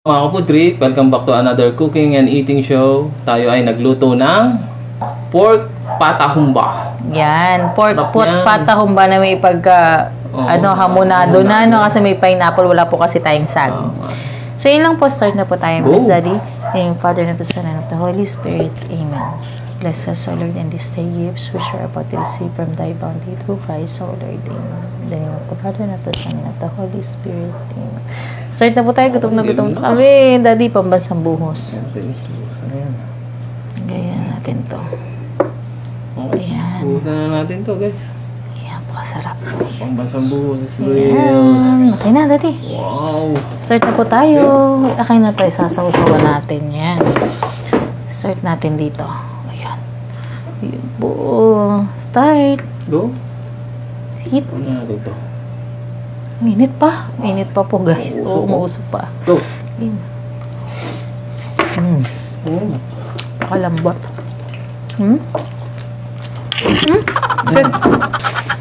Mga kaputri, welcome back to another cooking and eating show. Tayo ay nagluto ng pork patahumba. Yan, pork Sarap pot yan. patahumba na may pagka hamonado na kasi may pineapple, wala po kasi tayong sag. So yun lang po, start na po tayo, Go. Miss Daddy. In the Father, and of the Son, and of the Holy Spirit. Amen. Bless us, O Lord, and these thy gifts which are about to receive from thy bounty through Christ, O Lord. Amen. In the name of the Father, and of the Son, and of the Holy Spirit. Amen. Start na po tayo. Gutom na kami. Daddy, pambansang buhos. Ganyan natin to. Ayan. Buhusan na natin to, guys. Ayan, pakasarap. Pambansang buhos, Israel. Ayan. Okay na, Daddy. Wow. Start na po tayo. Okay na to. Isasawsawan natin yan. Start natin dito. Ayan. Ayan po. Start. Go. Heat. Ano natin to? Minit pa. Minit pa po, guys. Oo, umuusok pa. Go. Ayan. Pakalambot.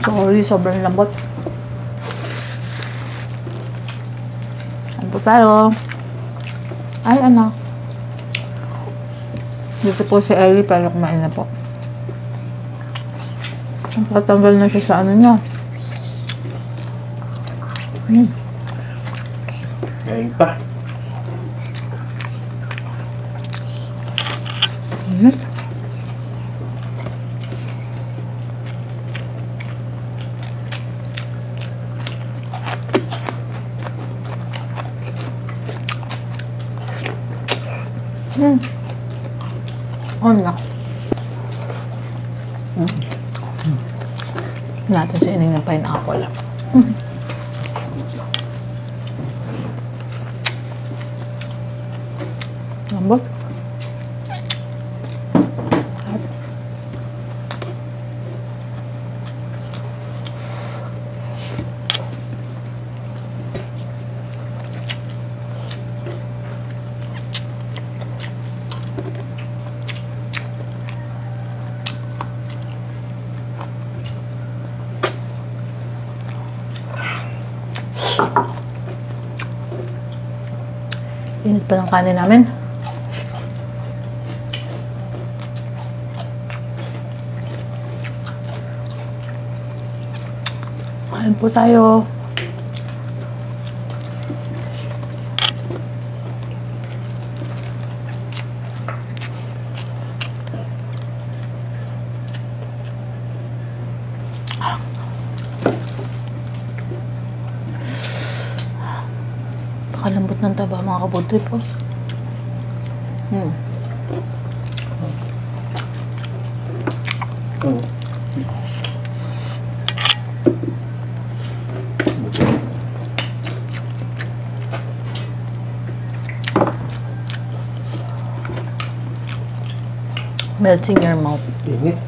Sorry, sobrang lambot. Ano po tayo? Ay, anak. Dito po si Ellie, pero kumain na po. Ang patanggal na siya sa ano niya. Kain pa. Oh, no. Natin sa ining ng pineapple. Lambot. Init pa ng kanin namin. Kain po tayo. Pakalambot ng taba, mga kabutri po. Melts in your mouth. Init.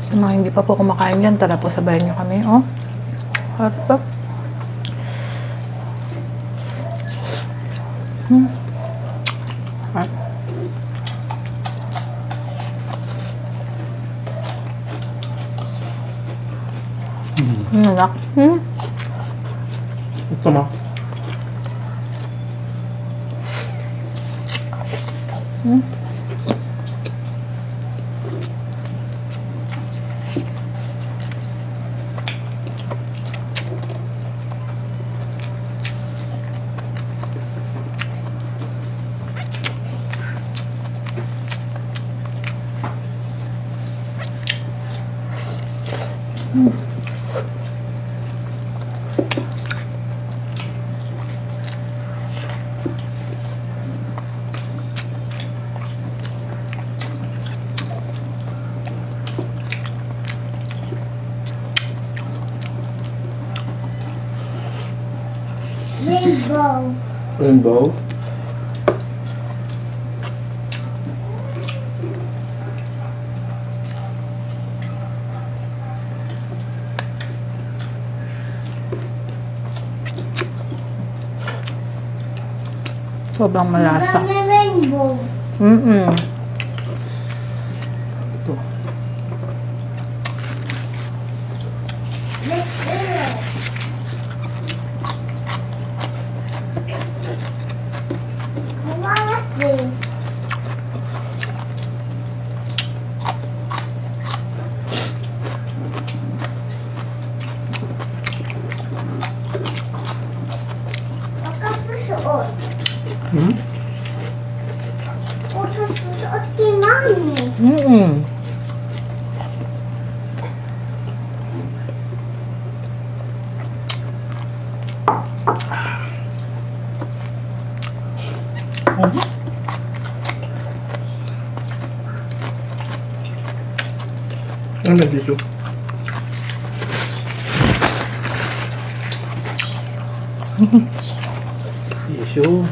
Sa mga hindi pa po kumakain yan, tara po sabayan nyo kami. Oh, harap pa. Anak. Ito na. Rainbow. Rainbow. Sobrang malasa. May rainbow. Ito. Susuot. Hmm? Susuot kay Mami. Ano na dito? Tissue.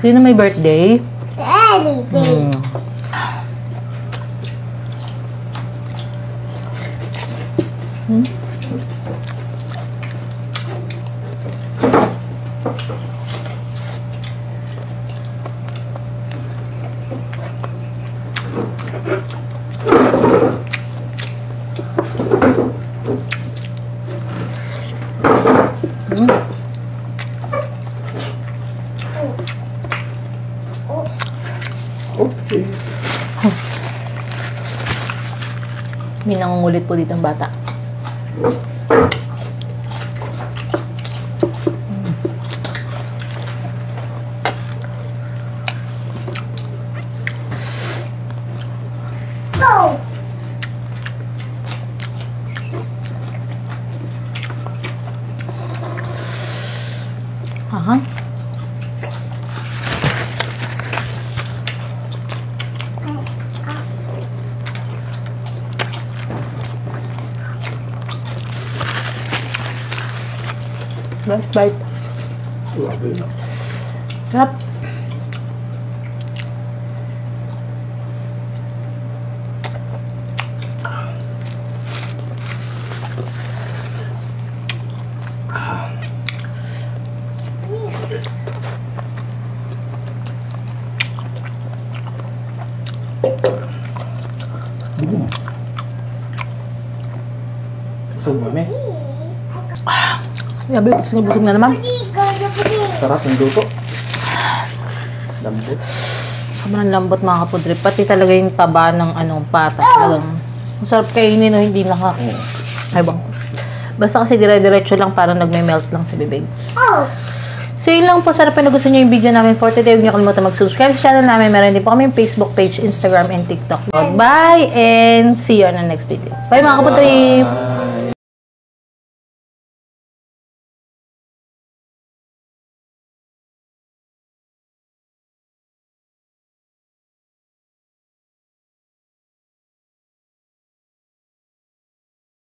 Sino may birthday? Anything. Okay. May nangungulit po dito ang bata. Go. Aha. Last bite. Grabe. Sarap. Busog mo, me. Yabi, busog na naman. Sarap ng luto. Lambot. Sobrang lambot mga kapudre. Pati talaga yung taba ng pata. Talagang masarap kainin o hindi Ay bang. Basta kasi dire-diretso lang parang nagme-melt lang sa bibig. Oh. So yun lang po. Sana po nagustuhan nyo yung video namin for today. Huwag niyo kalimutan mag-subscribe sa channel namin. Meron din po kami Facebook page, Instagram, and TikTok. Bye and see you on the next video. Bye mga kapudre!